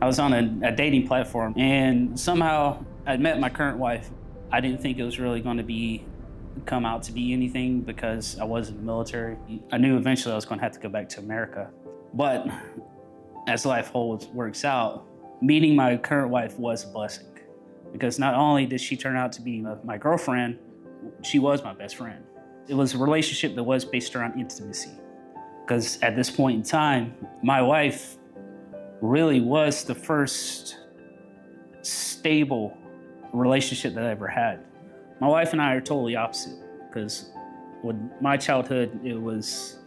I was on a dating platform, and somehow I met my current wife. I didn't think it was really going to come out to be anything because I was in the military. I knew eventually I was going to have to go back to America. But as life works out, meeting my current wife was a blessing, because not only did she turn out to be my girlfriend, she was my best friend. It was a relationship that was based around intimacy, because at this point in time, my wife really was the first stable relationship that I ever had. My wife and I are totally opposite, because with my childhood, it was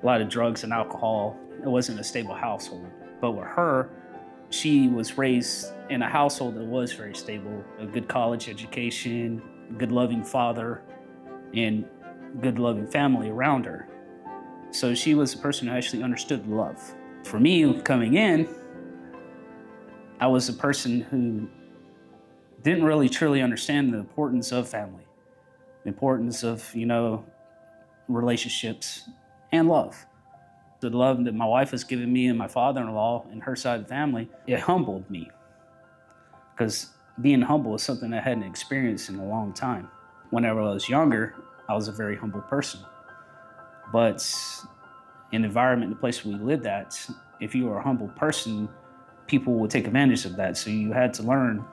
a lot of drugs and alcohol. It wasn't a stable household. But with her, she was raised in a household that was very stable, a good college education, good loving father, and good loving family around her. So she was a person who actually understood love. For me, coming in, I was a person who didn't really truly understand the importance of family, the importance of, relationships and love. The love that my wife was giving me and my father-in-law and her side of the family, it humbled me, because being humble is something I hadn't experienced in a long time. Whenever I was younger, I was a very humble person. But in the environment, the place we lived at, if you were a humble person, people would take advantage of that. So you had to learn.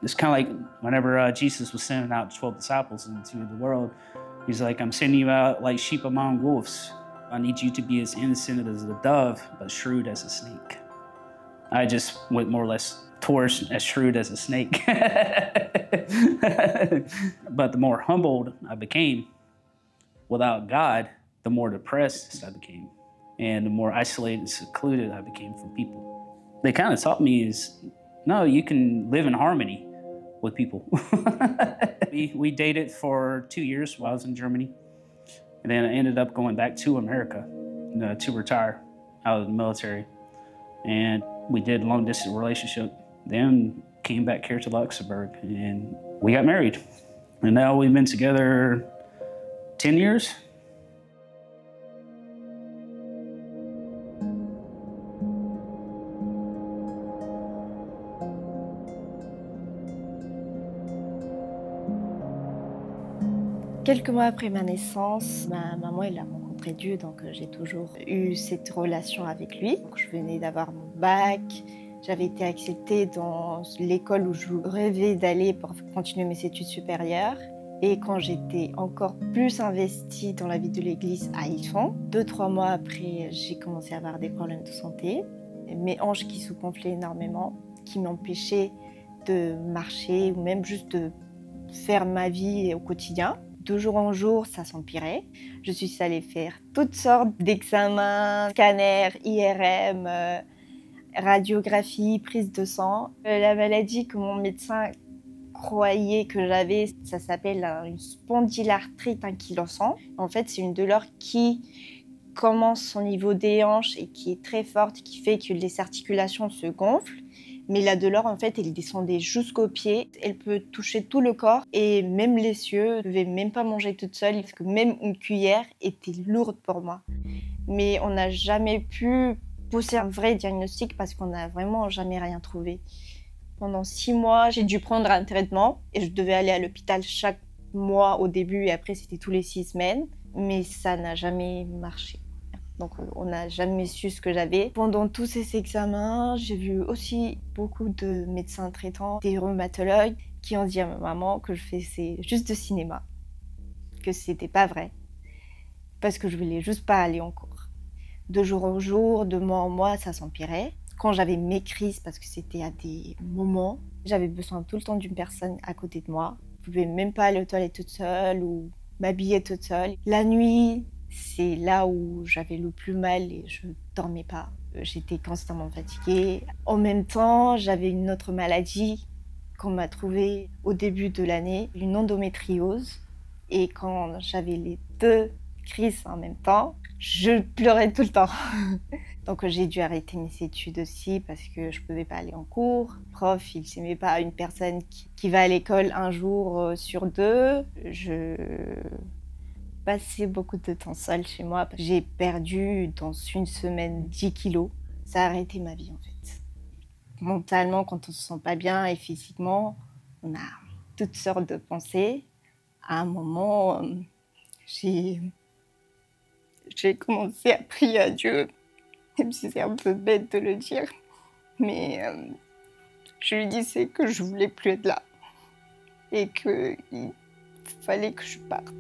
It's kind of like whenever Jesus was sending out 12 disciples into the world, he's like, I'm sending you out like sheep among wolves. I need you to be as innocent as a dove, but shrewd as a snake. I just went more or less towards as shrewd as a snake. But the more humbled I became without God, the more depressed I became, and the more isolated and secluded I became from people. They kind of taught me no, you can live in harmony with people. We dated for 2 years while I was in Germany, and then I ended up going back to America to retire out of the military. And we did a long-distance relationship, then came back here to Luxembourg, and we got married. And now we've been together 10 years. Quelques mois après ma naissance, ma maman elle a rencontré Dieu, donc j'ai toujours eu cette relation avec lui. Donc, je venais d'avoir mon bac, j'avais été acceptée dans l'école où je rêvais d'aller pour continuer mes études supérieures. Et quand j'étais encore plus investie dans la vie de l'église à Yvon, 2-3 mois après, j'ai commencé à avoir des problèmes de santé. Mes hanches qui se gonflaient énormément, qui m'empêchaient de marcher ou même juste de faire ma vie au quotidien. De jour en jour, ça s'empirait. Je suis allée faire toutes sortes d'examens, scanners, IRM, radiographie, prise de sang. La maladie que mon médecin croyait que j'avais, ça s'appelle une spondylarthrite ankylosante. En fait, c'est une douleur qui commence au niveau des hanches et qui est très forte, qui fait que les articulations se gonflent. Mais la douleur, en fait, elle descendait jusqu'aux pieds. Elle peut toucher tout le corps et même les cieux. Je ne devais même pas manger toute seule parce que même une cuillère était lourde pour moi. Mais on n'a jamais pu pousser un vrai diagnostic parce qu'on n'a vraiment jamais rien trouvé. Pendant 6 mois, j'ai dû prendre un traitement et je devais aller à l'hôpital chaque mois au début et après c'était tous les 6 semaines. Mais ça n'a jamais marché. Donc on n'a jamais su ce que j'avais. Pendant tous ces examens, j'ai vu aussi beaucoup de médecins traitants, des rhumatologues qui ont dit à ma maman que je faisais juste de cinéma, que c'était pas vrai, parce que je voulais juste pas aller en cours. De jour en jour, de mois en mois, ça s'empirait. Quand j'avais mes crises, parce que c'était à des moments, j'avais besoin tout le temps d'une personne à côté de moi. Je pouvais même pas aller aux toilettes toute seule ou m'habiller toute seule. La nuit, c'est là où j'avais le plus mal et je dormais pas. J'étais constamment fatiguée. En même temps, j'avais une autre maladie qu'on m'a trouvée au début de l'année, une endométriose. Et quand j'avais les 2 crises en même temps, je pleurais tout le temps. Donc j'ai dû arrêter mes études aussi parce que je pouvais pas aller en cours. Le prof, il s'aimait pas une personne qui va à l'école un jour sur 2. Je passais beaucoup de temps seule chez moi. J'ai perdu dans une semaine 10 kilos. Ça a arrêté ma vie en fait. Mentalement, quand on se sent pas bien et physiquement, on a toutes sortes de pensées. À un moment, j'ai commencé à prier à Dieu, même si c'est un peu bête de le dire, mais je lui disais que je voulais plus être là et qu'il fallait que je parte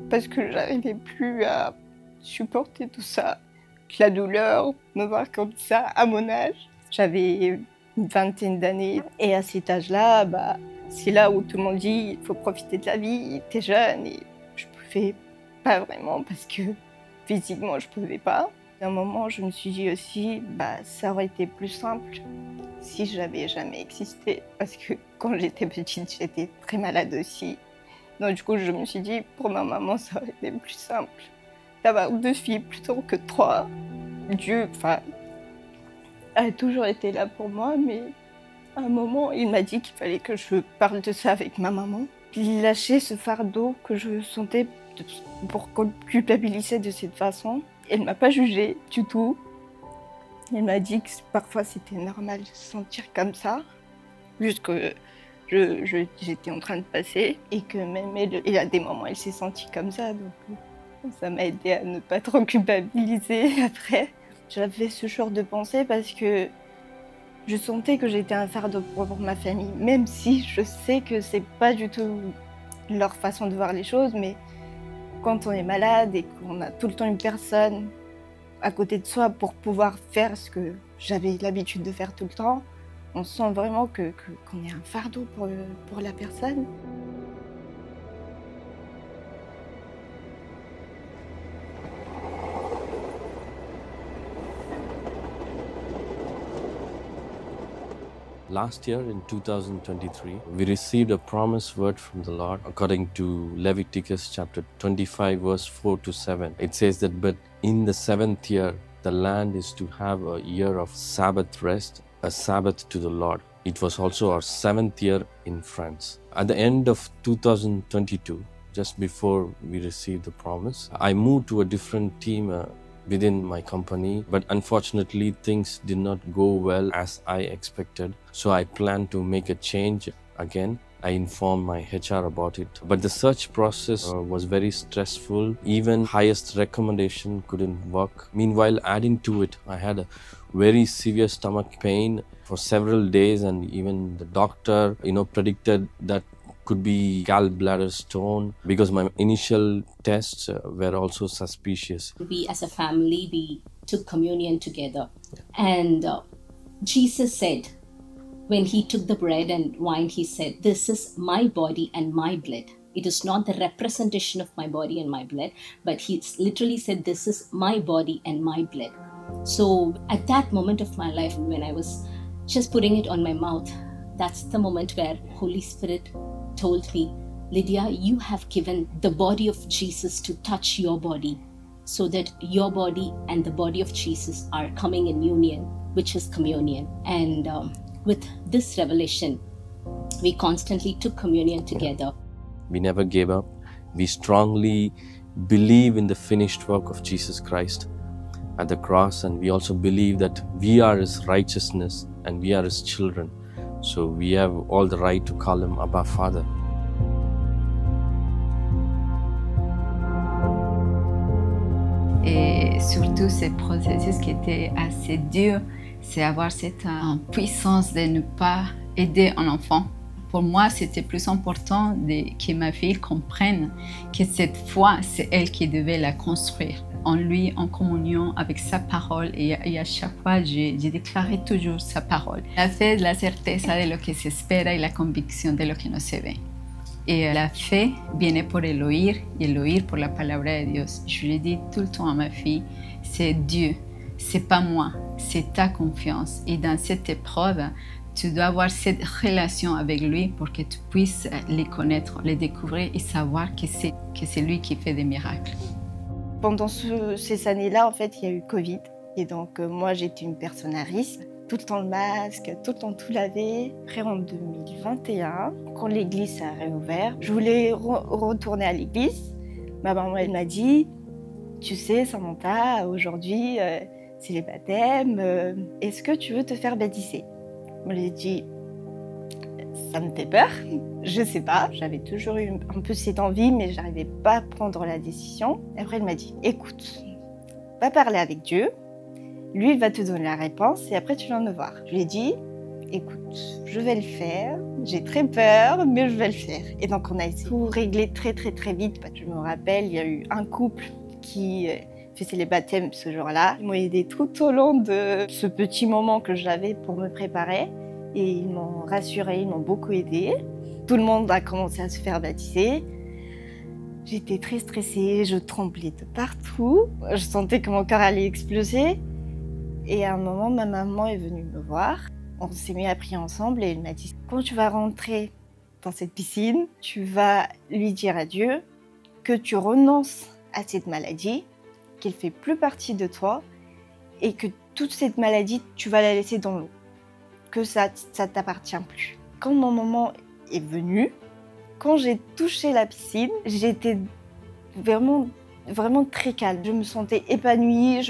parce que j'arrivais plus à supporter tout ça, la douleur, me voir comme ça à mon âge. J'avais une vingtaine d'années et à cet âge-là, c'est là où tout le monde dit il faut profiter de la vie, t'es jeune, et je pouvais pas vraiment parce que physiquement je pouvais pas. À un moment, je me suis dit aussi, ça aurait été plus simple si j'avais jamais existé, parce que quand j'étais petite, j'étais très malade aussi. Donc du coup, je me suis dit, pour ma maman, ça aurait été plus simple d'avoir 2 filles plutôt que 3. Dieu, a toujours été là pour moi, mais à un moment, il m'a dit qu'il fallait que je parle de ça avec ma maman. Lâcher ce fardeau que je sentais pour culpabiliser de cette façon. Elle ne m'a pas jugée du tout. Elle m'a dit que parfois c'était normal de se sentir comme ça, juste que j'étais en train de passer et que même elle, à des moments, elle s'est sentie comme ça. Donc ça m'a aidé à ne pas trop culpabiliser après. J'avais ce genre de pensée parce que je sentais que j'étais un fardeau pour ma famille, même si je sais que c'est pas du tout leur façon de voir les choses, mais quand on est malade et qu'on a tout le temps une personne à côté de soi pour pouvoir faire ce que j'avais l'habitude de faire tout le temps, on sent vraiment qu'on est un fardeau pour la personne. Last year in 2023, we received a promised word from the Lord according to Leviticus chapter 25 verse 4 to 7. It says that, but in the 7th year, the land is to have a year of Sabbath rest, a Sabbath to the Lord. It was also our 7th year in France. At the end of 2022, just before we received the promise, I moved to a different team within my company, but unfortunately things did not go well as I expected. So I planned to make a change again. I informed my HR about it, but the search process was very stressful. Even highest recommendation couldn't work. Meanwhile, adding to it, I had a very severe stomach pain for several days, and even the doctor predicted that could be gallbladder stone because my initial tests were also suspicious. We as a family, we took communion together. And Jesus said, when he took the bread and wine, he said, this is my body and my blood. It is not the representation of my body and my blood, but he literally said, this is my body and my blood. So at that moment of my life, when I was just putting it on my mouth, that's the moment where Holy Spirit told me, Lydia, you have given the body of Jesus to touch your body so that your body and the body of Jesus are coming in union, which is communion. And with this revelation, we constantly took communion together. We never gave up. We strongly believe in the finished work of Jesus Christ at the cross, and we also believe that we are His righteousness and we are His children. So we have all the right to call Him Abba Father. Et surtout, ce processus qui était assez dur, c'est avoir cette puissance de ne pas aider un enfant. Pour moi, c'était plus important que ma fille comprenne que cette foi, c'est elle qui devait la construire. En lui, en communion avec sa parole, et à chaque fois, j'ai déclaré toujours sa parole. La fe es la certeza de lo que se espera y la convicción de lo que no se ve. Et la fe viene por el oír y el oír por la palabra de Dios. Je le dis tout le temps à ma fille, c'est Dieu, c'est pas moi, c'est ta confiance. Et dans cette épreuve, tu dois avoir cette relation avec lui pour que tu puisses les connaître, les découvrir et savoir que c'est lui qui fait des miracles. Pendant ces années-là, en fait, il y a eu Covid. Et donc, moi, j'étais une personne à risque. Tout le temps le masque, tout le temps tout lavé. Après, en 2021, quand l'église a réouvert, je voulais retourner à l'église. Ma maman, elle m'a dit, tu sais, Samantha, aujourd'hui, c'est les baptêmes. Est-ce que tu veux te faire baptiser? Je lui ai dit, ça me fait peur, je sais pas. J'avais toujours eu un peu cette envie, mais j'arrivais pas à prendre la décision. Et après, elle m'a dit, écoute, va parler avec Dieu, lui, il va te donner la réponse et après, tu viens me voir. Je lui ai dit, écoute, je vais le faire, j'ai très peur, mais je vais le faire. Et donc, on a essayé de tout régler très vite. Je me rappelle, il y a eu un couple qui faisait les baptêmes ce jour-là. Ils m'ont aidé tout au long de ce petit moment que j'avais pour me préparer. Et ils m'ont rassurée, ils m'ont beaucoup aidée. Tout le monde a commencé à se faire baptiser. J'étais très stressée, je tremblais de partout. Je sentais que mon cœur allait exploser. Et à un moment, ma maman est venue me voir. On s'est mis à prier ensemble et elle m'a dit « Quand tu vas rentrer dans cette piscine, tu vas lui dire à Dieu que tu renonces à cette maladie, qu'elle ne fait plus partie de toi et que toute cette maladie, tu vas la laisser dans l'eau. Que ça t'appartient plus. » Quand mon moment est venu, quand j'ai touché la piscine, j'étais vraiment très calme. Je me sentais épanouie,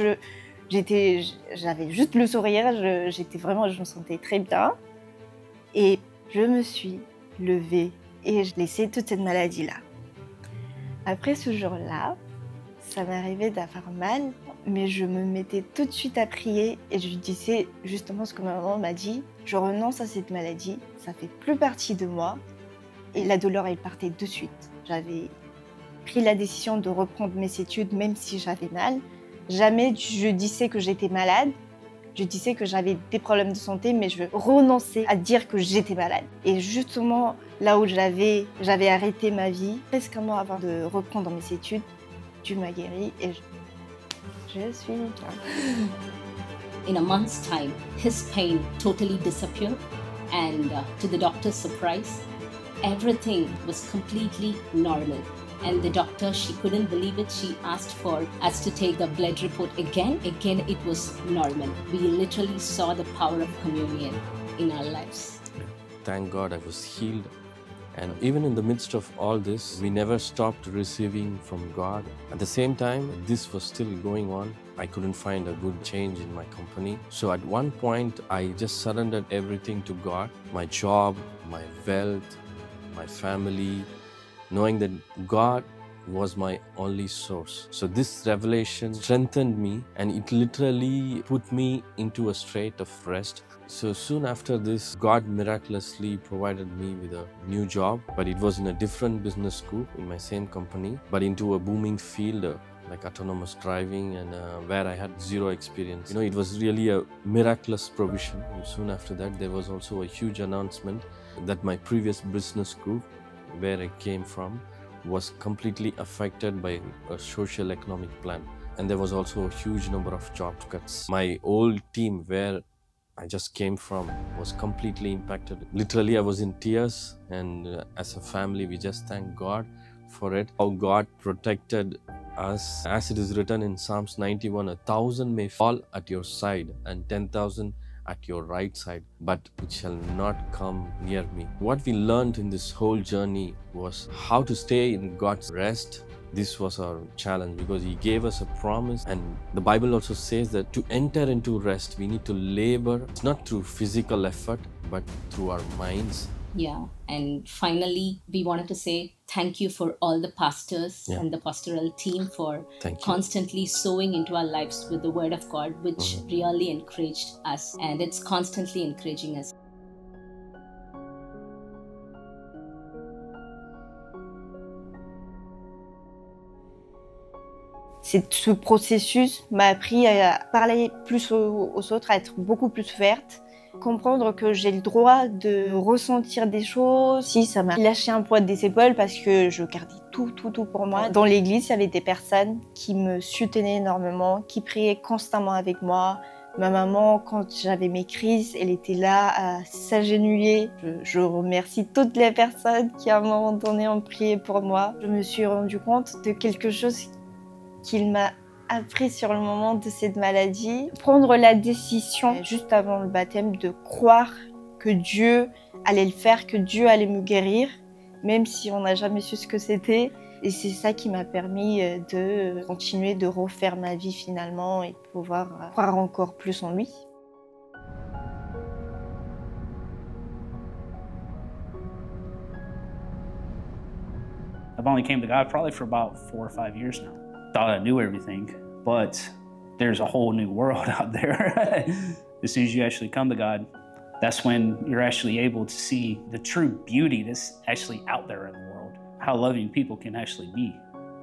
j'avais juste le sourire, je me sentais très bien. Et je me suis levée et je laissais toute cette maladie-là. Après ce jour-là, ça m'arrivait d'avoir mal, mais je me mettais tout de suite à prier et je disais justement ce que ma maman m'a dit. Je renonce à cette maladie, ça fait plus partie de moi. Et la douleur, elle partait de suite. J'avais pris la décision de reprendre mes études, même si j'avais mal. Jamais je disais que j'étais malade. Je disais que j'avais des problèmes de santé, mais je renonçais à dire que j'étais malade. Et justement, là où j'avais arrêté ma vie, presque un mois avant de reprendre mes études, Dieu m'a guérie et je suis bien. In a month's time, his pain totally disappeared, and to the doctor's surprise, everything was completely normal. And the doctor, she couldn't believe it. She asked for us to take the blood report again. Again, it was normal. We literally saw the power of communion in our lives. Thank God I was healed. And even in the midst of all this, we never stopped receiving from God. At the same time, this was still going on. I couldn't find a good change in my company. So at one point, I just surrendered everything to God. My job, my wealth, my family, knowing that God was my only source. So this revelation strengthened me and it literally put me into a state of rest. So soon after this, God miraculously provided me with a new job, but it was in a different business group in my same company, but into a booming field like autonomous driving and where I had zero experience. You know, it was really a miraculous provision. And soon after that, there was also a huge announcement that my previous business group, where I came from, was completely affected by a social economic plan. And there was also a huge number of job cuts. My old team where I just came from was completely impacted. Literally, I was in tears, and as a family, we just thank God for it. How God protected us. As it is written in Psalms 91, 1,000 may fall at your side and 10,000 at your right side, but it shall not come near me. What we learned in this whole journey was how to stay in God's rest. This was our challenge because He gave us a promise, and the Bible also says that to enter into rest, we need to labor, not through physical effort, but through our minds. Yeah, and finally, we wanted to say thank you for all the pastors and the pastoral team for constantly sowing into our lives with the Word of God, which really encouraged us, and it's constantly encouraging us. Ce processus m'a appris à parler plus aux autres, à être beaucoup plus ouverte, comprendre que j'ai le droit de ressentir des choses. Si ça m'a lâché un poids des épaules parce que je gardais tout pour moi. Dans l'église, il y avait des personnes qui me soutenaient énormément, qui priaient constamment avec moi. Ma maman, quand j'avais mes crises, elle était là à s'agenouiller. Je remercie toutes les personnes qui à un moment donné ont prié pour moi. Je me suis rendu compte de quelque chose qu'il m'a appris sur le moment de cette maladie. Prendre la décision juste avant le baptême de croire que Dieu allait le faire, que Dieu allait me guérir, même si on n'a jamais su ce que c'était. Et c'est ça qui m'a permis de continuer de refaire ma vie finalement et de pouvoir croire encore plus en lui. I've only came to God probably for about 4 or 5 years now. Thought I knew everything, but there's a whole new world out there. As soon as you actually come to God, that's when you're actually able to see the true beauty that's actually out there in the world. How loving people can actually be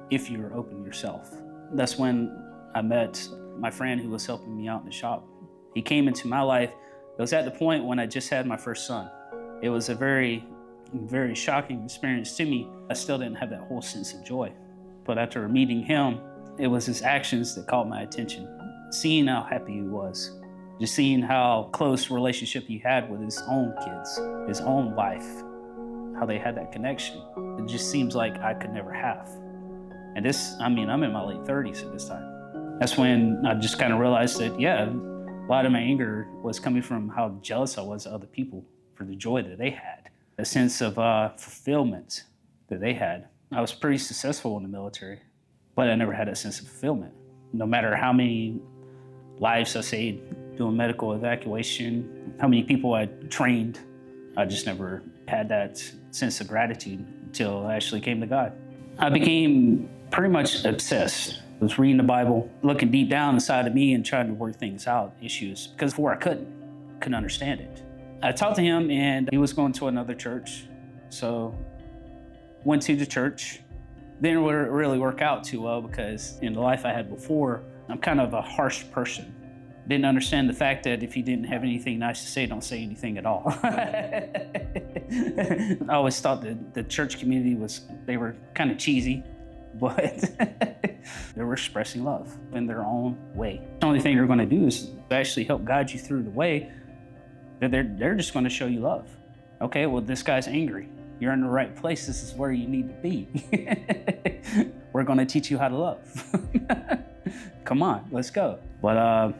if you're open yourself. That's when I met my friend who was helping me out in the shop. He came into my life. It was at the point when I just had my first son. It was a very, very shocking experience to me. I still didn't have that whole sense of joy. But after meeting him, it was his actions that caught my attention. Seeing how happy he was, just seeing how close relationship he had with his own kids, his own wife, how they had that connection. It just seems like I could never have. And this, I'm in my late 30s at this time. That's when I just kind of realized that, yeah, a lot of my anger was coming from how jealous I was of other people for the joy that they had, a sense of fulfillment that they had. I was pretty successful in the military, but I never had a sense of fulfillment. No matter how many lives I saved doing medical evacuation, how many people I trained, I just never had that sense of gratitude until I actually came to God. I became pretty much obsessed. I was reading the Bible, looking deep down inside of me and trying to work things out, issues, because before I couldn't understand it. I talked to him and he was going to another church, so went to the church. Didn't really work out too well because in the life I had before, I'm kind of a harsh person. Didn't understand the fact that if you didn't have anything nice to say, don't say anything at all. I always thought that the church community they were kind of cheesy, but they were expressing love in their own way. The only thing they're going to do is actually help guide you through the way that they're just going to show you love. Okay, well, this guy's angry. You're in the right place. This is where you need to be. We're going to teach you how to love. Come on, let's go. But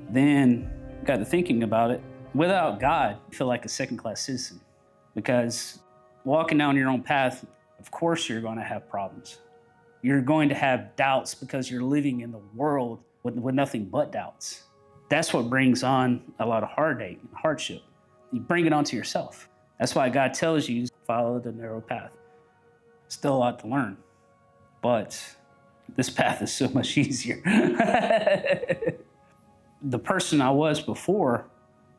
then got to thinking about it. Without God, I feel like a second-class citizen because walking down your own path, of course you're going to have problems. You're going to have doubts because you're living in the world with nothing but doubts. That's what brings on a lot of hardship. You bring it onto yourself. That's why God tells you, follow the narrow path. Still a lot to learn, but this path is so much easier. The person I was before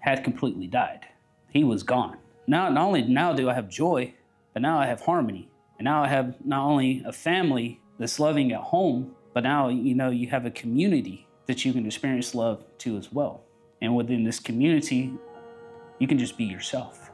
had completely died. He was gone. Not only do I have joy, but now I have harmony. And now I have not only a family that's loving at home, but now you have a community that you can experience love to as well. And within this community, you can just be yourself.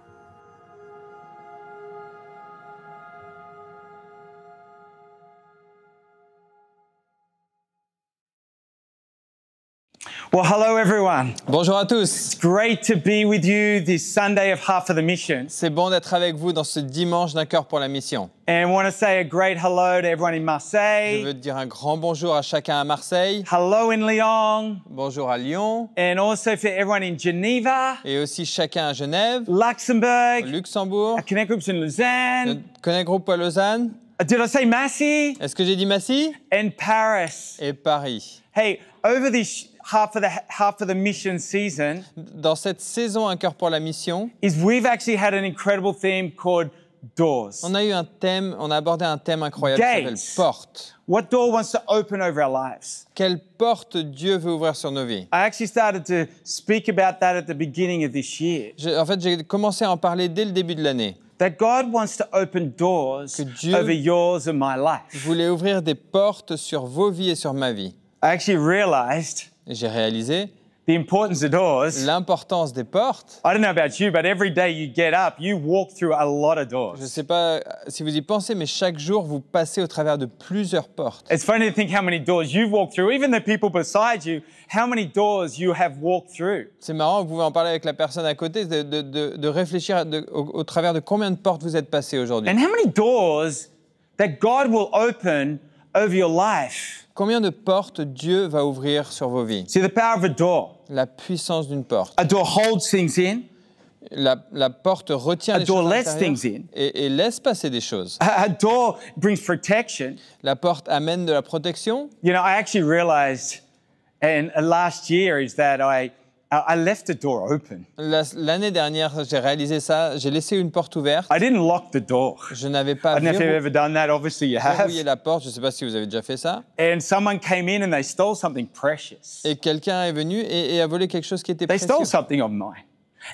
Well, hello everyone. Bonjour à tous. It's great to be with you this Sunday of Heart for the Mission. C'est bon d'être avec vous dans ce dimanche d'un cœur pour la mission. And I want to say a great hello to everyone in Je Marseille. veux dire un grand bonjour à chacun à Marseille. Hello in Lyon. Bonjour à Lyon. And also for everyone in Geneva, Et aussi chacun à Genève, Luxembourg, Luxembourg, our Connect groups in Lausanne. Connect Group à Lausanne. Did I say Massy? Est-ce que j'ai dit Massy? And Paris. Et Paris. Hey, over this Heart for the Mission season, Dans cette saison Un cœur pour la mission, we've actually had an incredible theme called doors. on a abordé un thème incroyable qui s'appelle Gates. porte. What door wants to open over our lives? Quelle porte Dieu veut ouvrir sur nos vies? I actually started to speak about that at the beginning of this year. En fait, j'ai commencé à en parler dès le début de l'année. That God wants to open doors Que Dieu over yours and my life. Je voulais ouvrir des portes sur vos vies et sur ma vie. I actually realized Et j'ai réalisé the importance of doors. l'importance des portes. I don't know about you, but every day you get up, you walk through a lot of doors. Je ne sais pas si vous y pensez, mais chaque jour, vous passez au travers de plusieurs portes. It's funny to think how many doors you've walked through, even the people beside you, how many doors you have walked through. C'est marrant, vous pouvez en parler avec la personne à côté, de réfléchir au travers de combien de portes vous êtes passé aujourd'hui. And how many doors that God will open over your life. Combien de portes Dieu va ouvrir sur vos vies? See, the power of a door. La puissance d'une porte. A door holds things in. La porte retient A les door choses à lets l'intérieur things in. et laisse passer des choses. A door brings protection. La porte amène de la protection. You know, I actually realized, and last year, is that I I left the door open. L'année dernière, j'ai réalisé ça. J'ai laissé une porte ouverte. I didn't lock the door. Je n'avais I pas don't know if you've verrouillé ever done that. Obviously, you have. la porte. Je ne sais pas si vous avez déjà fait ça. And someone came in and they stole something precious. Et quelqu'un est venu et a volé quelque chose qui était They précieux. stole something of mine.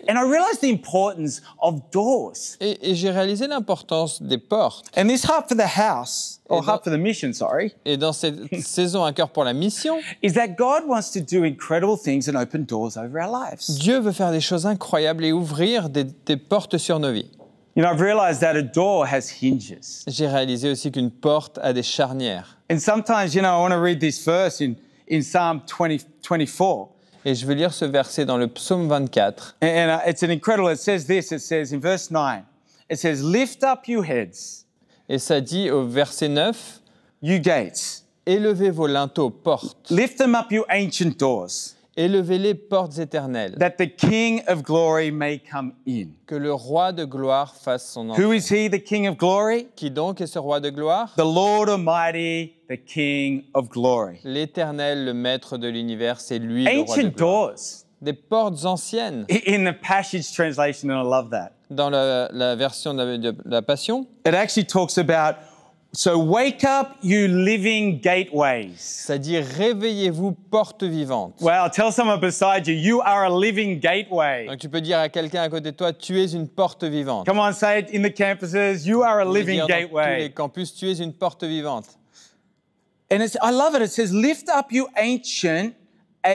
And I realized the importance of doors. Et j'ai réalisé l'importance des portes. And this Heart for the House, or Et dans- Heart for the Mission, sorry, Et dans cette saison Un cœur pour la mission, is that God wants to do incredible things and open doors over our lives. Dieu veut faire des choses incroyables et ouvrir des portes sur nos vies. You know, I've realized that a door has hinges. J'ai réalisé aussi qu'une porte a des charnières. And sometimes, you know, I want to read this verse in Psalm 24. Et je vais lire ce verset dans le psaume 24. And it's an incredible, it says this, it says in verse 9, it says, lift up you heads, Et ça dit au verset 9, you gates. élevez vos linteaux portes, Lift them up, you ancient doors, élevez-les portes éternelles, that the King of glory may come in. que le roi de gloire fasse son Who entrée. is he, the King of glory? Qui donc est ce roi de gloire? The Lord Almighty, the King of glory. L'Éternel, le maître de l'univers, c'est lui le roi de Ancient gloire. doors. Des portes anciennes. In the Passage translation, and I love that, Dans la version de la Passion, it actually talks about, so wake up, you living gateways. ça dit réveillez-vous portes vivantes. Well, tell someone beside you, you are a living gateway. Donc tu peux dire à quelqu'un à côté de toi, tu es une porte vivante. Come on, say it in the campuses, you are a Vous pouvez living dire dans tous les gateway. campus, tu es une porte vivante. And I love it. It says, lift up you ancient,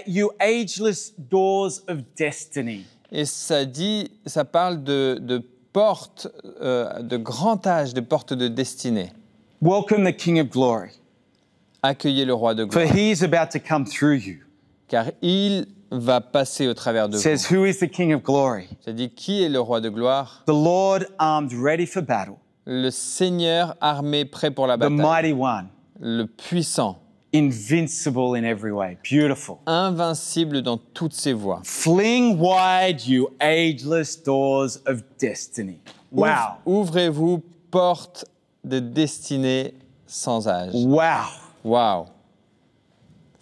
you ageless doors of destiny. Et ça parle de portes de grand âge, de portes de destinée. Welcome the King of glory, Accueillez le roi de for gloire, he is about to come through you. car il va passer au travers de It says, vous. who is the King of glory? Ça dit qui est le roi de gloire? The Lord armed ready for battle, Le Seigneur armé prêt pour la the bataille, mighty one, le puissant, invincible in every way. Beautiful. invincible dans toutes ses voies. Fling wide, you ageless doors of destiny. Wow. Ouvrez-vous, portes de destinée sans âge. Wow. Waouh!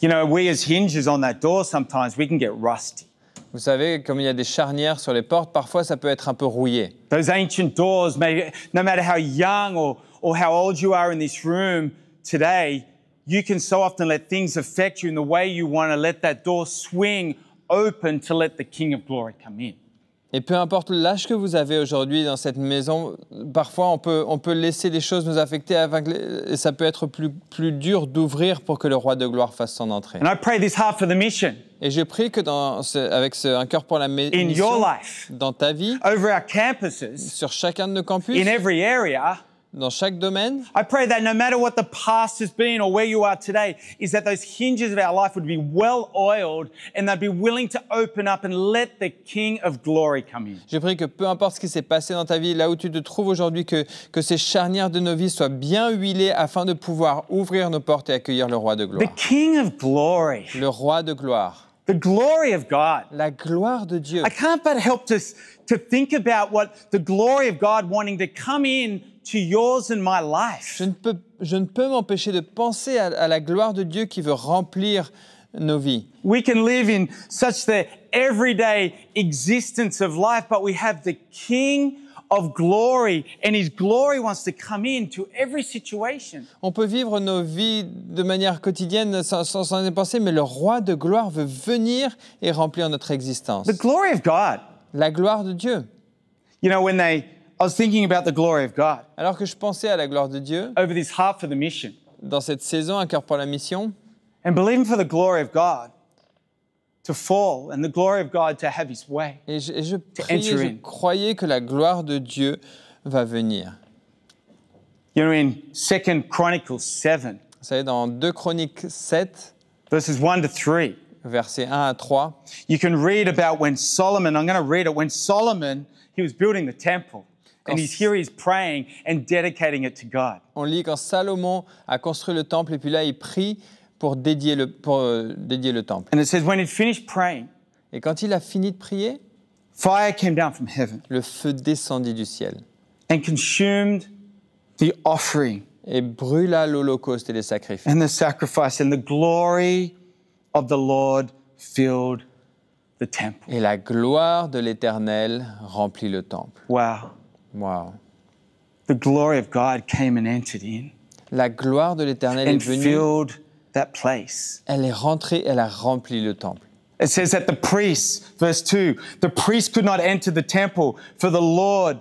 You know, we as hinges on that door, sometimes we can get rusty. Vous savez, comme il y a des charnières sur les portes, parfois ça peut être un peu rouillé. Those ancient doors, maybe, no matter how young or how old you are in this room today, you can so often let things affect you in the way you want to let that door swing open to let the King of Glory come in. Et peu importe l'âge que vous avez aujourd'hui dans cette maison, parfois on peut laisser les choses nous affecter et ça peut être plus dur d'ouvrir pour que le roi de gloire fasse son entrée. And I pray this heart for the mission Et je prie que avec un cœur pour la in your mission, life, dans ta vie, over our campuses, sur chacun de nos campus, in every area. dans chaque domaine, I pray that no matter what the past has been or where you are today, is that those hinges of our life would be well oiled and they'd be willing to open up and let the King of Glory come in. je prie que peu importe ce qui s'est passé dans ta vie, là où tu te trouves aujourd'hui, que ces charnières de nos vies soient bien huilées afin de pouvoir ouvrir nos portes et accueillir le roi de The gloire. King of Glory, Le roi de gloire, the glory of God. la gloire de Dieu. I can't but help to think about what the glory of God wanting to come in to yours and my life. Je ne peux m'empêcher de penser à la gloire de Dieu qui veut remplir nos vies. We can live in such the everyday existence of life, but we have the King of glory, and his glory wants to come into every situation. On peut vivre nos vies de manière quotidienne sans y penser, mais le roi de gloire veut venir et remplir notre existence. The glory of God. La gloire de Dieu. You know, I was thinking about the glory of God Alors que je pensais à la gloire de Dieu, over this heart for the mission, dans cette saison, Un cœur pour la mission, and believing for the glory of God to fall and the glory of God to have his way. et je enter priais, je in. croyais que la gloire de Dieu va venir. You know, in 2 Chronicles 7, Vous savez, dans 2 Chroniques 7, verses 1 to 3, versets 1 à 3, you can read about when Solomon, I'm going to read it, when Solomon, he was building the temple. And here he's praying and dedicating it to God. on lit quand Salomon a construit le temple et puis là il prie pour dédier le temple. And it says, when he'd finished praying, Et quand il a fini de prier, fire came down from heaven le feu descendit du ciel and consumed the offering et brûla l'holocauste et les sacrifices. and the sacrifice, and the glory of the Lord filled the temple. Et la gloire de l'Éternel remplit le temple. Wow. Wow. The glory of God came and entered in La gloire de l'Éternel est and venue, filled that place. elle est rentrée, elle a rempli le temple. It says that the priests, verse 2, the priest could not enter the temple for the Lord,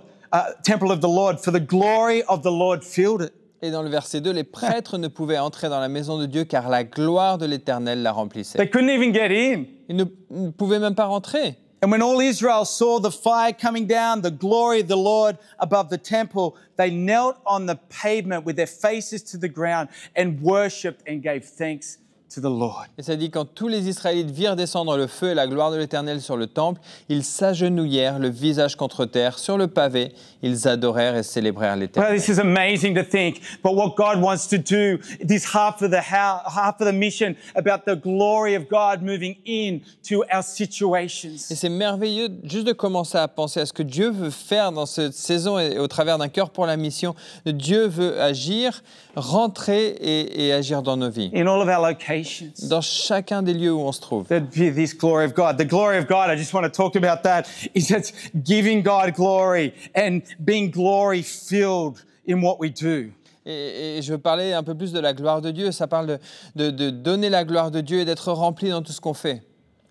temple of the Lord, for the glory of the Lord filled it. Et dans le verset 2, les prêtres ne pouvaient entrer dans la maison de Dieu car la gloire de l'Éternel la remplissait. They couldn't even get in. Ils ne pouvaient même pas rentrer. And when all Israel saw the fire coming down, the glory of the Lord above the temple, they knelt on the pavement with their faces to the ground and worshipped and gave thanks to the Lord. Et ça dit, quand tous les Israélites virent descendre le feu et la gloire de l'Éternel sur le temple, ils s'agenouillèrent, le visage contre terre, sur le pavé. Ils adorèrent et célébrèrent Well, l'Éternel. this is amazing to think, but what God wants to do, this half of the mission about the glory of God moving into our Et situations. c'est merveilleux juste de commencer à penser à ce que Dieu veut faire dans cette saison et au travers d'un cœur pour la mission. Dieu veut agir, rentrer et agir dans nos vies. In all of our locations, Dans chacun des lieux où on se trouve. there'd be this glory of God. The glory of God, I just want to talk about that, is that giving God glory and being glory filled in what we do. Et je veux parler un peu plus de la gloire de Dieu. Ça parle de donner la gloire de Dieu et d'être rempli dans tout ce qu'on fait.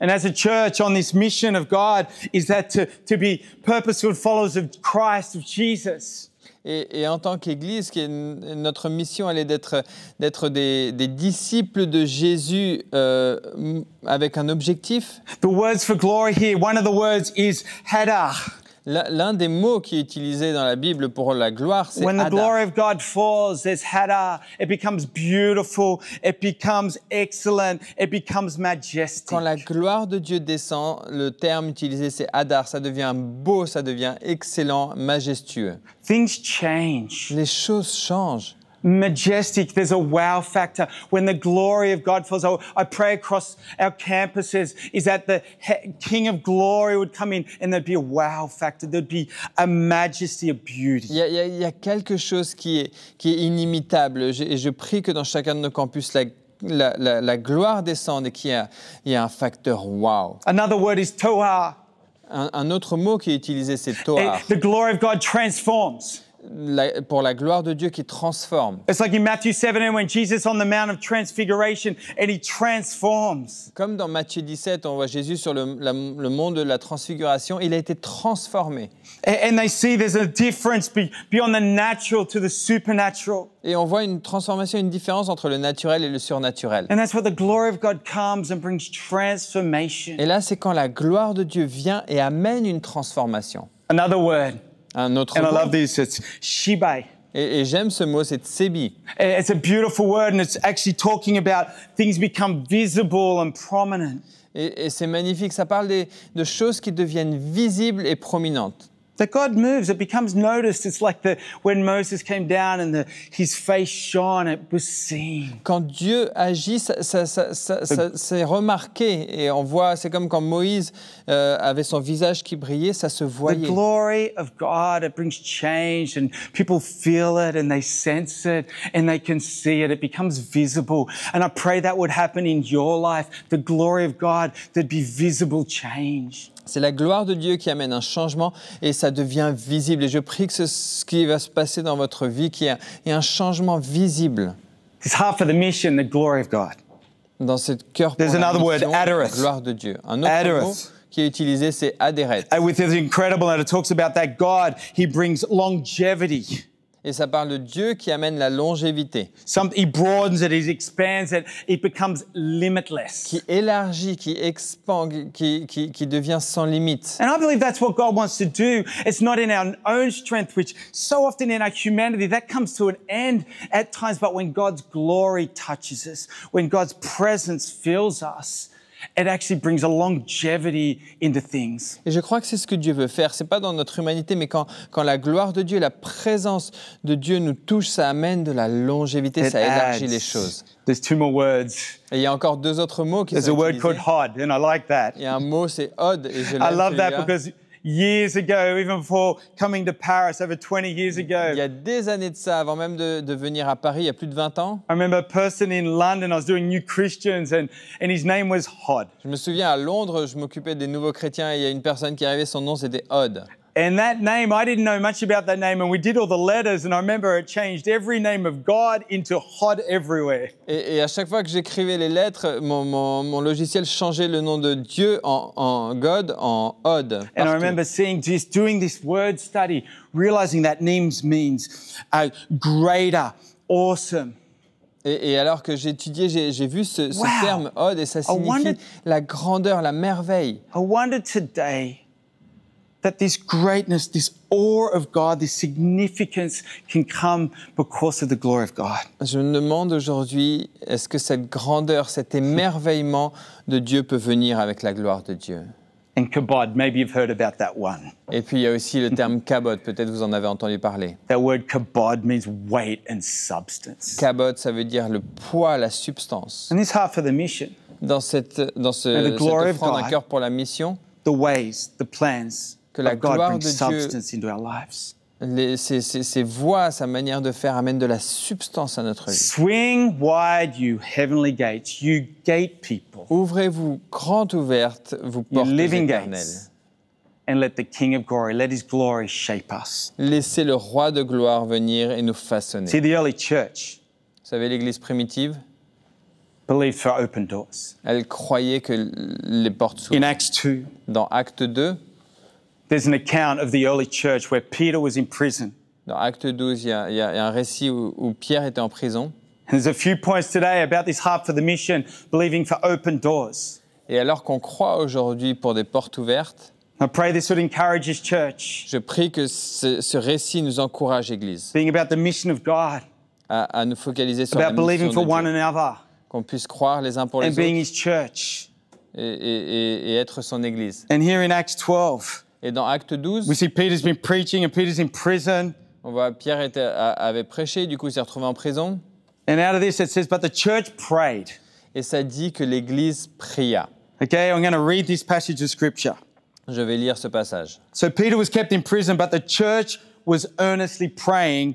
And as a church on this mission of God, is that to be purposeful followers of Christ, of Jesus. Et en tant qu'Église, notre mission, elle est d'être des disciples de Jésus avec un objectif. The words for glory here, one of the words is hadar. L'un des mots qui est utilisé dans la Bible pour la gloire, c'est When the hadar. glory of God falls, there's hadar. It becomes beautiful. It becomes excellent. It becomes majestic. Quand la gloire de Dieu descend, le terme utilisé, c'est hadar. Ça devient beau, ça devient excellent, majestueux. Things change. Les choses changent. Majestic. There's a wow factor. When the glory of God falls, I pray across our campuses is that the King of Glory would come in and there'd be a wow factor. There'd be a majesty, a beauty. Il y a quelque chose qui est inimitable. Et je prie que dans chacun de nos campus, la gloire descende et qu'il y ait un facteur wow. Another word is tohar. Un autre mot qui est utilisé, c'est tohar. The glory of God transforms. Pour la gloire de Dieu qui transforme. It's like in Matthew 17 when Jesus on the Mount of Transfiguration and he transforms. Comme dans Matthieu 17, on voit Jésus sur le mont de la transfiguration, il a été transformé. And they see there's a difference beyond the natural to the supernatural. Et on voit une transformation, une différence entre le naturel et le surnaturel. And that's where the glory of God comes and brings transformation. Et là, c'est quand la gloire de Dieu vient et amène une transformation. Another word, Un autre and I mot, love this, it's shibai. et j'aime ce mot, c'est tsebi. It's a beautiful word and it's actually talking about things become visible and prominent. Et c'est magnifique, ça parle de choses qui deviennent visibles et prominentes. That God moves, it becomes noticed. It's like when Moses came down and his face shone, it was seen. Quand Dieu agit, ça c'est remarqué. Et on voit, c'est comme quand Moïse avait son visage qui brillait, ça se The voyait. glory of God, it brings change and people feel it and they sense it and they can see it. It becomes visible. And I pray that would happen in your life. The glory of God, there'd be visible change. C'est la gloire de Dieu qui amène un changement et ça devient visible. Et je prie que ce qui va se passer dans votre vie, qu'il y ait un changement visible. It's half of the mission, the glory of God. Dans cette cœur pour There's la another word, mission, la adereth. gloire de Dieu. Un autre Adereth. mot qui est utilisé, c'est adéret. With it's incredible and it talks about that God, he brings longevity. Et ça parle de Dieu qui amène la longévité, He broadens it, he expands it, it becomes limitless. qui élargit, qui expand, qui devient sans limite. And I believe that's what God wants to do. It's not in our own strength, which so often in our humanity, that comes to an end at times. But when God's glory touches us, when God's presence fills us, it actually brings a longevity into things. Et je crois que c'est ce que Dieu veut faire. C'est pas dans notre humanité, mais quand la gloire de Dieu, la présence de Dieu nous touche, ça amène de la longévité, It ça élargit adds. les choses. There's two more words. Et il y a encore deux autres mots qui There's a sont word utilisés. called hod, and I like that. Il y a un mot, c'est od, et je I l'aime love that celui-là. because years ago, even before coming to Paris, over 20 years Il ago. y a des années de ça, avant même de venir à Paris, il y a plus de 20 ans. I remember a person in London, I was doing New Christians, and his name was Hod. Je me souviens, à Londres, je m'occupais des nouveaux chrétiens et il y a une personne qui arrivait, son nom c'était Hod. And that name, I didn't know much about that name, and we did all the letters, and I remember it changed every name of God into Hod everywhere. Et à chaque fois que j'écrivais les lettres, mon logiciel changeait le nom de Dieu en God, en Hod. And I partout. remember just doing this word study, realizing that names means greater, awesome. Et alors que j'étudiais, j'ai vu ce Wow. terme Hod et ça signifie wonder- la grandeur, la merveille. I wonder today that this greatness, this awe of God, this significance can come because of the glory of God. Je me demande aujourd'hui, est-ce que cette grandeur, cet émerveillement de Dieu peut venir avec la gloire de Dieu? And kabod, maybe you've heard about that one. Et puis il y a aussi le terme kabod, peut-être vous en avez entendu parler. That word kabod means weight and substance. Kabod, ça veut dire le poids, la substance. And this heart for the mission, Dans cette And the glory cette of offrande God. un cœur pour la mission, the ways, the plans Que la of God gloire bring de Dieu- substance into our lives. ses voies, sa manière de faire amène de la substance à notre vie. Swing wide, you heavenly gates, you gate people, Ouvrez-vous grand ouvertes, vous you portes living éternelles. gates, and let the King of glory, let his glory shape us. Laissez le roi de gloire venir et nous façonner. See, the early church Vous savez, l'Église primitive, believed for open doors. elle croyait que les portes s'ouvrent. In Acts 2, Dans Acte 2, there's an account of the early church where Peter was in prison. dans Acte 12, il y a un récit où Pierre était en prison. And there's a few points today about this heart for the mission, believing for open doors. Et alors qu'on croit aujourd'hui pour des portes ouvertes, I pray this would encourage his church, je prie que ce récit nous encourage, Église, being about the mission of God, à nous focaliser sur la about believing mission for de one Dieu. another, Qu'on puisse croire les uns pour and les being autres his church. et être son Église. And here in Acts 12, Et dans Acte 12, we see Peter's been preaching and Peter's in prison. on voit Pierre avait prêché, du coup il s'est retrouvé en prison. And out of this it says, but the church prayed. Et ça dit que l'Église pria. Okay, I'm going to read this passage of scripture. Je vais lire ce passage. So Peter was kept in prison, but the church was earnestly praying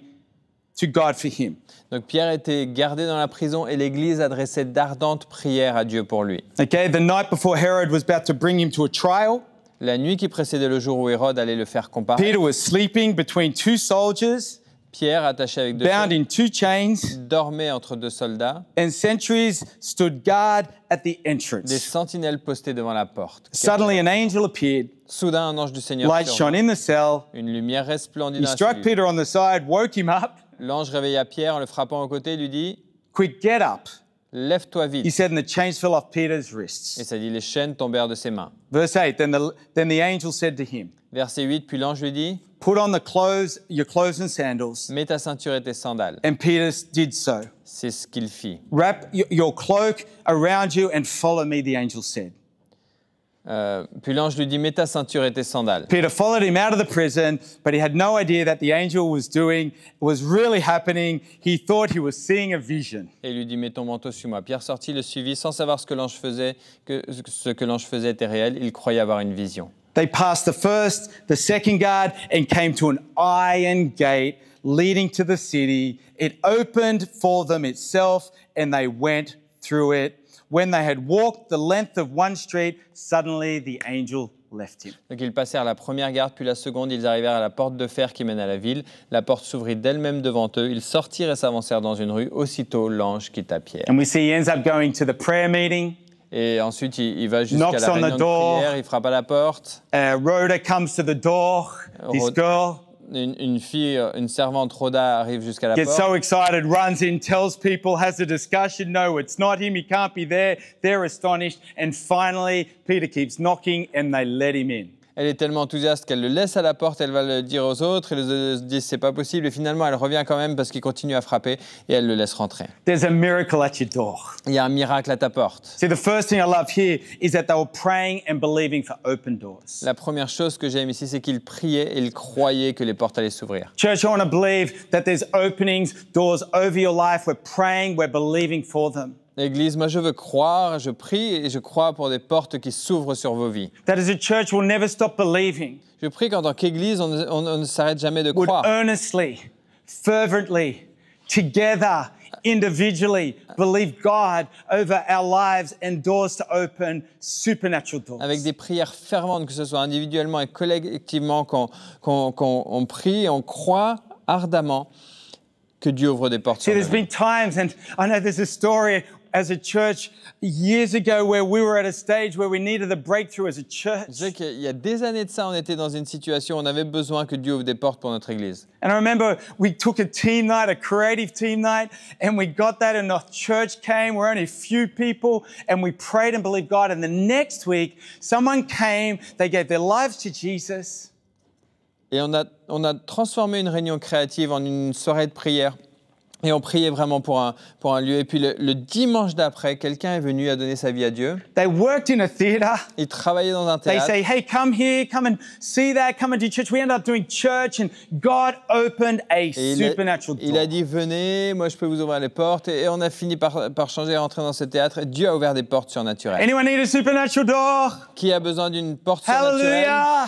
to God for him. Donc Pierre était gardé dans la prison et l'Église adressait d'ardentes prières à Dieu pour lui. Okay, the night before Herod was about to bring him to a trial, La nuit qui précédait le jour où Hérode allait le faire comparaître, Peter was sleeping between two soldiers, Pierre, attaché avec deux bound chaînes, in two chains, dormait entre deux soldats, and sentries stood guard at the des entrance. sentinelles postées devant la porte. Suddenly an angel appeared, Soudain, un ange du Seigneur light survint. shone in the cell. Une lumière resplendit He dans la struck cellule. Peter on the side, woke him up. L'ange réveilla Pierre en le frappant au côté et lui dit Quick, get up. « Lève-toi vite !» He said, and the chains fell off Peter's Et wrists. ça dit « Les chaînes tombèrent de ses mains Verse 8, then the angel said to him, ». Verset 8, puis l'ange lui dit put on your clothes and sandals. « Mets ta ceinture et tes sandales. And Peter did so. » C'est ce qu'il fit. Wrap your cloak around you and follow me, the angel said. Puis l'ange lui dit « Mets ta ceinture et tes sandales. Peter followed him out of the prison, but he had no idea that the angel was really happening. He thought he was seeing a vision. » Et il lui dit « Mets ton manteau sur moi. » Pierre sortit, le suivit, sans savoir ce que l'ange faisait, que ce que l'ange faisait était réel. Il croyait avoir une vision. They passed the first, the second guard, and came to an iron gate leading to the city. It opened for them itself, and they went through it. When they had walked the length of one street, suddenly the angel left him. Donc ils passèrent la première garde, puis la seconde. Ils arrivèrent à la porte de fer qui mène à la ville. La porte s'ouvrit d'elle-même devant eux. Ils sortirent et s'avancèrent dans une rue. Aussitôt, l'ange quitta Pierre. And we see he ends up going to the prayer meeting. Et ensuite, il va jusqu'à Knocks la on the réunion de door. prière. Il frappe à la porte. Rhoda comes to the door. This Rhoda- girl Une fille, une servante Rhoda arrive jusqu'à la gets porte. so excited, runs in, tells people, has a discussion. No, it's not him. He can't be there. They're astonished. And finally, Peter keeps knocking and they let him in. Elle est tellement enthousiaste qu'elle le laisse à la porte, elle va le dire aux autres, et les autres disent c'est pas possible, et finalement elle revient quand même parce qu'il continue à frapper, et elle le laisse rentrer. There's a miracle at your door. Il y a un miracle à ta porte. See, the first thing I love here is that they were praying and believing for open doors. La première chose que j'aime ici, c'est qu'ils priaient et ils croyaient que les portes allaient s'ouvrir. Church, I want to believe that there's openings, doors over your life. We're praying, we're believing for them. Église, moi je veux croire, je prie et je crois pour des portes qui s'ouvrent sur vos vies. That as a church we'll never stop believing. Je prie qu'en tant qu'Église, on ne s'arrête jamais de Would croire. earnestly, fervently, together, individually believe God over our lives and doors to open, supernatural doors. Avec des prières ferventes, que ce soit individuellement et collectivement, qu'on prie, on croit ardemment que Dieu ouvre des portes See, sur nos there's vies. been times, and I know there's a story as a church years ago where we were at a stage where we needed a breakthrough as a Je church. sais qu'il y a des années de ça, on était dans une situation où on avait besoin que Dieu ouvre des portes pour notre Église. And I remember we took a team night, a creative team night, and we got that, and the church came. We're only a few people, and we prayed and believed God. And the next week, someone came, they gave their lives to Jesus. Et on a transformé une réunion créative en une soirée de prière. Et on priait vraiment pour un lieu. Et puis le dimanche d'après, quelqu'un est venu à donner sa vie à Dieu. They worked in a theater. Il travaillait dans un They théâtre. say, hey, come here, come and see that, come and do church. We ended up doing church, and God opened a Et supernatural il a door. dit, venez, moi je peux vous ouvrir les portes. Et on a fini par changer et rentrer dans ce théâtre. Et Dieu a ouvert des portes surnaturelles. Anyone need a supernatural door? Qui a besoin d'une porte surnaturelle Hallelujah!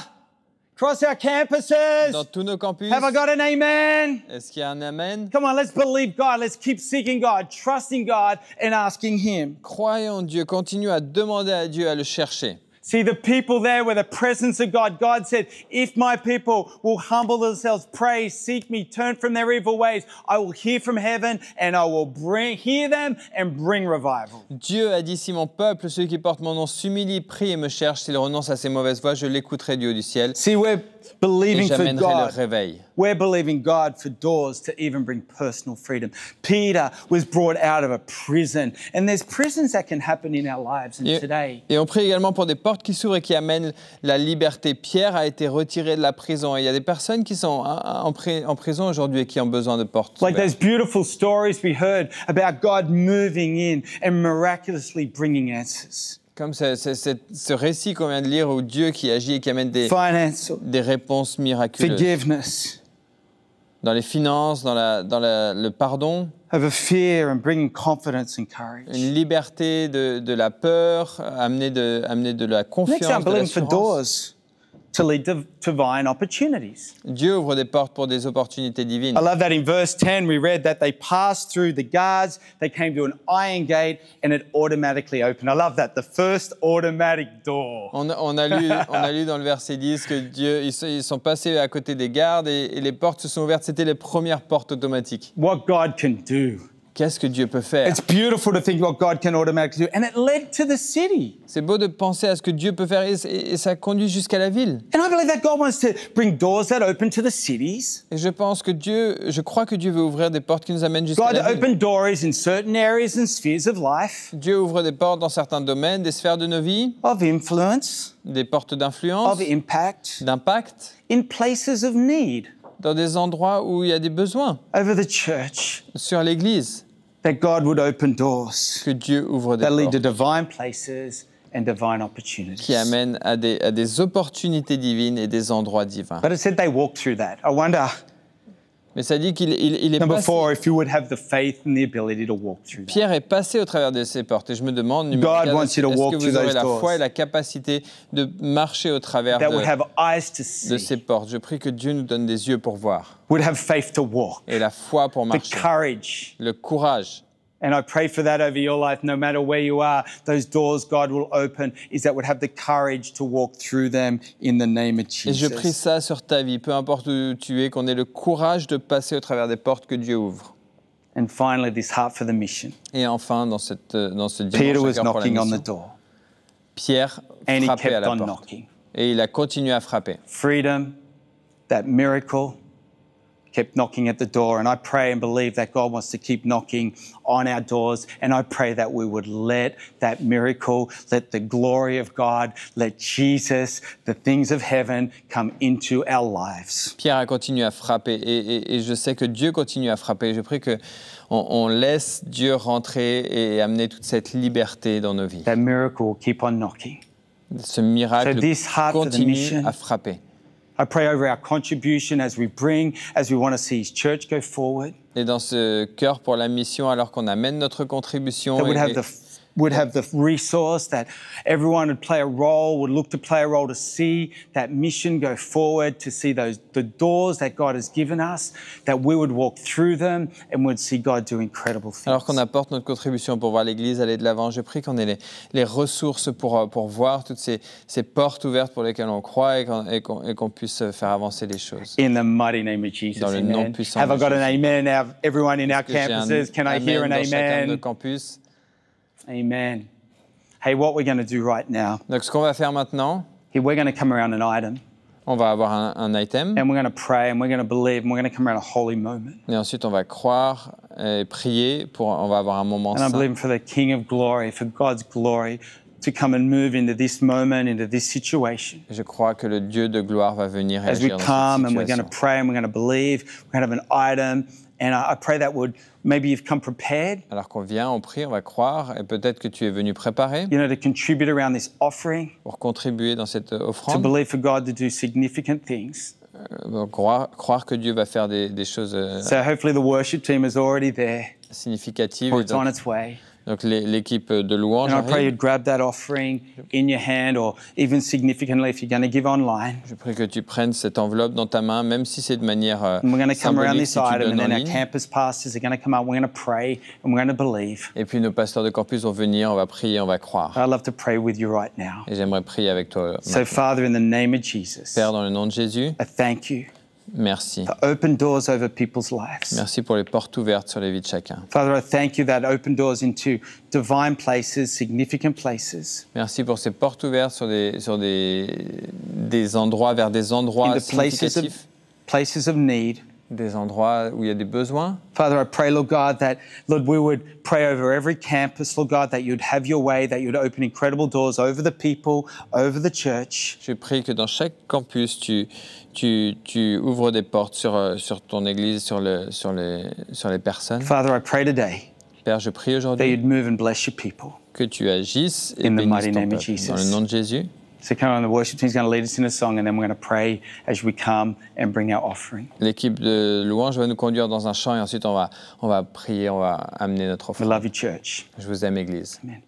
Across our campuses. dans tous nos campus? Have I got an amen? Est-ce qu'il y a un amen? Come on, let's believe God. Let's keep seeking God, trusting God, and asking Him. Croyons en Dieu, continue à demander à Dieu, à le chercher. See, the people there were the presence of God. God said, if my people will humble themselves, pray, seek me, turn from their evil ways, I will hear from heaven and I will hear them and bring revival. Dieu a dit, si mon peuple, ceux qui portent mon nom, s'humilie, prie et me cherche, s'il renonce à ses mauvaises voies, je l'écouterai du haut du ciel See, we're et believing for j'amènerai le God. réveil. We're believing God for doors to even bring personal freedom. Peter was brought out of a prison, and there's prisons that can happen in our lives. And today, Et on prie également pour des portes qui s'ouvrent et qui amènent la liberté. Pierre a été retiré de la prison et il y a des personnes qui sont en prison aujourd'hui et qui ont besoin de portes like ouvertes. those beautiful stories we heard about God moving in and miraculously bringing answers. Comme ce récit qu'on vient de lire où Dieu qui agit et qui amène Finance, des réponses miraculeuses. forgiveness, Dans les finances, dans le pardon, over fear and bringing confidence and courage. une liberté de la peur, amener de la Next, confiance, I'm de believing for l'assurance. doors to lead to divine opportunities. Dieu ouvre des portes pour des opportunités divines. I love that in verse 10 we read that they passed through the guards, they came to an iron gate and it automatically opened. I love that, the first automatic door. On a lu dans le verset 10 que Dieu, ils sont passés à côté des gardes et les portes se sont ouvertes. C'était les premières portes automatiques. What God can do. Qu'est-ce que Dieu peut faire? It's beautiful to think what God can automatically do. And it led to the city. C'est beau de penser à ce que Dieu peut faire et ça conduit jusqu'à la ville. And I believe that God wants to bring doors that open to the cities. Et je crois que Dieu veut ouvrir des portes qui nous amènent jusqu'à God la ville. open doors in certain areas and spheres of life, Dieu ouvre des portes dans certains domaines, des sphères de nos vies, of influence, des portes d'influence, of impact, d'impact, in places of need dans des endroits où il y a des besoins, over the church, sur l'Église, that God would open doors que Dieu ouvre des that lead to portes divine places and divine opportunities. qui amènent à des opportunités divines et des endroits divins. But it said they walked through that. I wonder, Mais ça dit qu'il est number passé, 4, if you would have the faith and the ability to walk through that. Pierre est passé au travers de ces portes. Et je me demande, numéro God 4, wants you to est-ce walk que through vous aurez those la doors. foi et la capacité de marcher au travers That would have eyes to de see, ces portes? Je prie que Dieu nous donne des yeux pour voir would have faith to walk, et la foi pour the marcher, courage. le courage. And I pray for that over your life, no matter where you are. Those doors God will open is that would have the courage to walk through them in the name of Et je prie Jesus. ça sur ta vie, peu importe où tu es, qu'on ait le courage de passer au travers des portes que Dieu ouvre. And finally, this heart for the mission. Et enfin, dans ce Peter dimanche was à cœur pour la knocking on the mission, door, Pierre and he frappait à kept la on porte. knocking. Et il a continué à frapper. Freedom, that miracle, kept knocking at the door. And I pray and believe that God wants to keep knocking on our doors. And I pray that we would let that miracle, let the glory of God, let Jesus, the things of heaven come into our lives. Pierre a continué à frapper et je sais que Dieu continue à frapper. Je prie qu'on laisse Dieu rentrer et amener toute cette liberté dans nos vies. That miracle will keep on knocking. Ce miracle So this heart for the continue mission, à frapper. I pray over our contribution as we want to see His church go forward. Et dans ce cœur pour la mission, alors qu'on amène notre contribution, That would have the resource, that everyone would play a role, would look to play a role to see that mission go forward, to see the doors that God has given us, that we would walk through them and would see God do incredible things. alors qu'on apporte notre contribution pour voir l'Église aller de l'avant, je prie qu'on ait les ressources pour voir toutes ces portes ouvertes pour lesquelles on croit et qu'on puisse faire avancer les choses. In the mighty name of Jesus, Dans le nom amen. puissant Have de I got an Jésus. amen? Have everyone in our Est-ce que j'ai un campuses, can I hear an amen dans chacun de nos amen? campus? Amen. Hey, what we're going to do right now, Donc ce qu'on va faire maintenant, we're going to come around an item on va avoir un item, and we're going to pray and we're going to believe and we're going to come around a holy moment. et ensuite on va croire et prier, on va avoir un moment And I'm saint. believing for the King of Glory, for God's glory, to come and move into this moment, into this situation. Je crois que le Dieu de gloire va venir As we agir dans come cette and we're going to situation. pray and we're going to believe, we're going to have an item, and I pray that maybe you've come prepared, Alors qu'on vient, on prie, on va croire, et peut-être que tu es venu préparer to contribute around this offering, pour contribuer dans cette to offrande, believe for God to do significant things. croire que Dieu va faire des choses So hopefully the worship team is already there, significatives. or Et it's on donc, its way. donc l'équipe de louange And I pray arrive. you'd grab that offering in your hand, or even significantly if you're going to give online. Je prie que tu prennes cette enveloppe dans ta main, même si c'est de manière And we're going to come around symbolique, this si tu item, donnes and en then our ligne. campus pastors are going to come up. We're going to pray and we're going to believe. Et puis nos pasteurs de campus vont venir, on va prier, on va croire. I'd love to pray with you right now. Et j'aimerais prier avec toi So, maintenant. Father, in the name of Jesus, Père, dans le nom de Jésus, I thank you merci. for open doors over people's lives. Merci pour les portes ouvertes sur les vies de chacun. Father, I thank you that open doors into divine places, significant places, Merci pour ces portes ouvertes sur des endroits, vers des endroits into significatifs, places of need. des endroits où il y a des besoins. Father, I pray, Lord God, that, Lord, we would pray over every campus, Lord God, that you'd have your way, that you'd open incredible doors over the people, over the church. Je prie que dans chaque campus, tu ouvres des portes sur ton Église, sur les personnes. Father, I pray today Père, je prie that aujourd'hui you'd move and bless your people. que tu agisses et In the bénisses mighty ton name of peuple. Jesus. Dans le nom de Jésus. So come on, the worship team's going to lead us in a song, and then we're going to pray as we come and bring our offering. L'équipe de louange va nous conduire dans un chant et ensuite on va prier, on va amener notre We offrande. love you, church. Je vous aime, Église. Amen.